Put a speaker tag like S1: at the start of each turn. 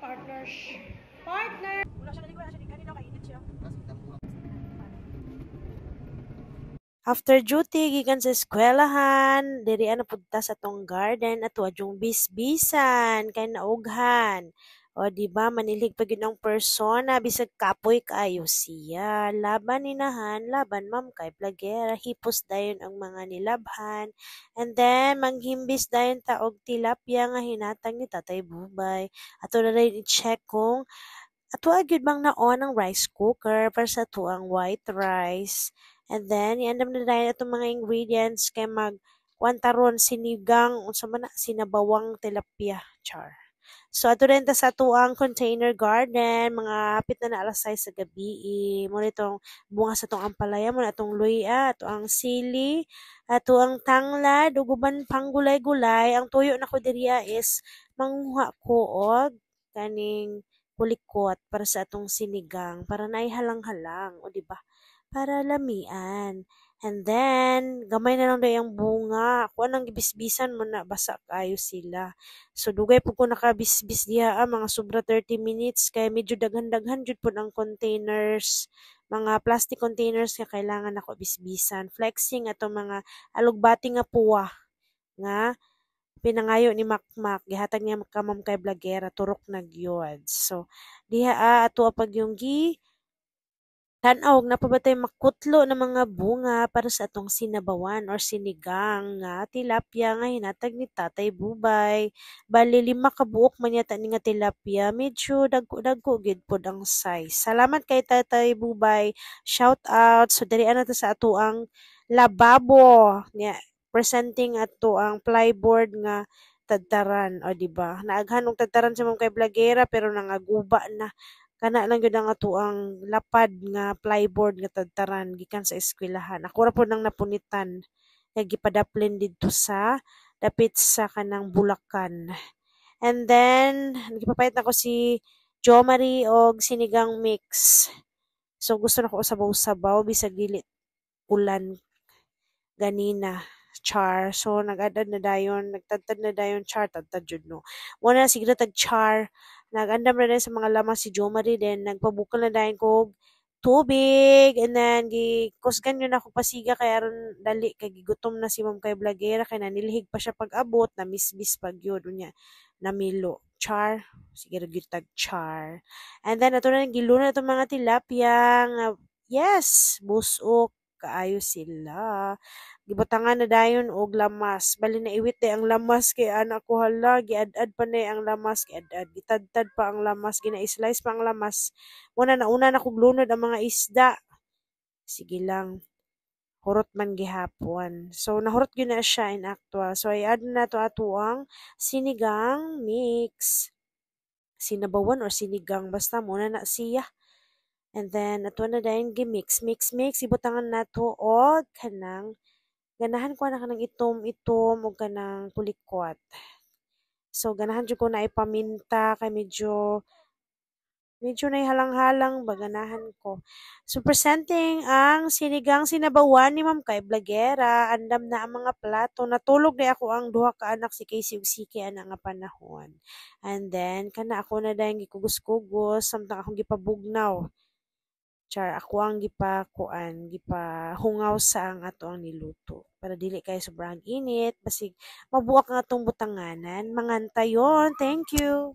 S1: Partners. Partner! After duty, gikan sa eskwelahan, diri ana punta sa tong garden at wadyong bisbisan, kay naughan. O di ba manilig pa gyud ang persona bisag kapoy kaayo siya. Laban ninahan, laban ma'am kay plagera, hipos dayon ang mga nilabhan. And then manghimbis dayon ta og tilapia nga hinatag ni Tatay Bubay. Ato na rin i-check kung ato gyud bang naon ang rice cooker para sa tuang white rice. And then, iandam na dahil itong mga ingredients kay kuwantaron sinigang, unsa man na, sinabawang tilapia, char. So, ato rin ta sa tuang container garden, mga hapit na alas 6 sa gabi. Muna itong bunga sa itong ampalaya, muna itong luya, ato ang sili, ato ang tanglad, uguban pang gulay-gulay. Ang tuyo na ko diriya is manguha ko og kaning kulikot para sa atong sinigang, para naihalang-halang, o di ba? Para lamian. And then, gamay na lang daw yung bunga. Kung anong gibisbisan mo na, basa kayo sila. So, dugay po ko nakabisbis diha, mga sobra 30 minutes, kaya medyo daghan-daghan jud po ang containers, mga plastic containers nga kailangan ako bisbisan. Flexing ato mga alugbati nga puwa, nga pinangayo ni Makmak, gihatag niya kamam kay Blagera, turok na gyud. So, diha ato pag yung tanaw na pabatay makutlo ng mga bunga para sa atong sinabawan or sinigang nga tilapia nga hinatag ni Tatay Bubay. Bali 5 ka buok man yata ni nga tilapia, medyo dagko gid pod ang size. Salamat kay Tatay Bubay. Shout out. So diri ana ta sa ato ang lababo niya, presenting ato ang plyboard nga tadtaran, o di ba? Naaghan og tadtaran sa mga kay Blagera pero nangaguba na. Kana lang gyud ang atuang lapad nga plyboard nga tadtaran gikan sa eskwelahan. Ako ra pod nang napunitan kay gipadaplin didto sa dapit sa kanang Bulacan. And then gipapait nako si Jo Marie og sinigang mix. So gusto nako sabaw-sabaw bisag dili ulan ganina. Char. So, nag-adad na dayon, nagtadtad na dayon, char, tadtad jud no. Muna siguro tag char, nag-andam na din sa mga lamas si Jo Marie din, nagpabukal na dayon ko tubig, and then, kusgan yun ako pasiga, kaya aron dali, kay gigutom na si Ma'am kay Blagera, kaya nanilhig pa siya pag-abot, na misbis pag yun, niya, namilo. Char, sige gyud tag char. And then, ato na giluna itong mga tilapia, nga, yes, busok, kaayo sila. Gibutangan na dayon og lamas. Bali na iwit ang lamas kay anak ko hala, giad-ad pa na ang lamas, giad-ad, gitadtad pa ang lamas, gina-slice pa ang lamas. Muna nauna na kog lunod ang mga isda. Sige lang. Hurot man gihapon. So nahurot gyud na siya in actual. So i-add na to ato ang sinigang mix. Sinabawan or sinigang basta muna na siya. And then ato na dayon gi-mix, mix. Ibutangan nato og kanang ganahan ko na kanang itom-itom o kanang pulikwat. So, ganahan jud ko na ipaminta kay medyo naihalang-halang ba ganahan ko. So, presenting ang sinigang sinabawan ni Ma'am Kay Blagera. Andam na ang mga plato. Natulog na ako ang duha ka anak si Casey ug Siki ana nga panahon. And then, kana ako na dahil gikugos-kugos samtang akong gipabugnaw. Char, ako ang gipahungaw sa ang ato ang niluto. Para dili kay sobrang init, basig mabuak nga atong butanganan. Mangantayon. Thank you.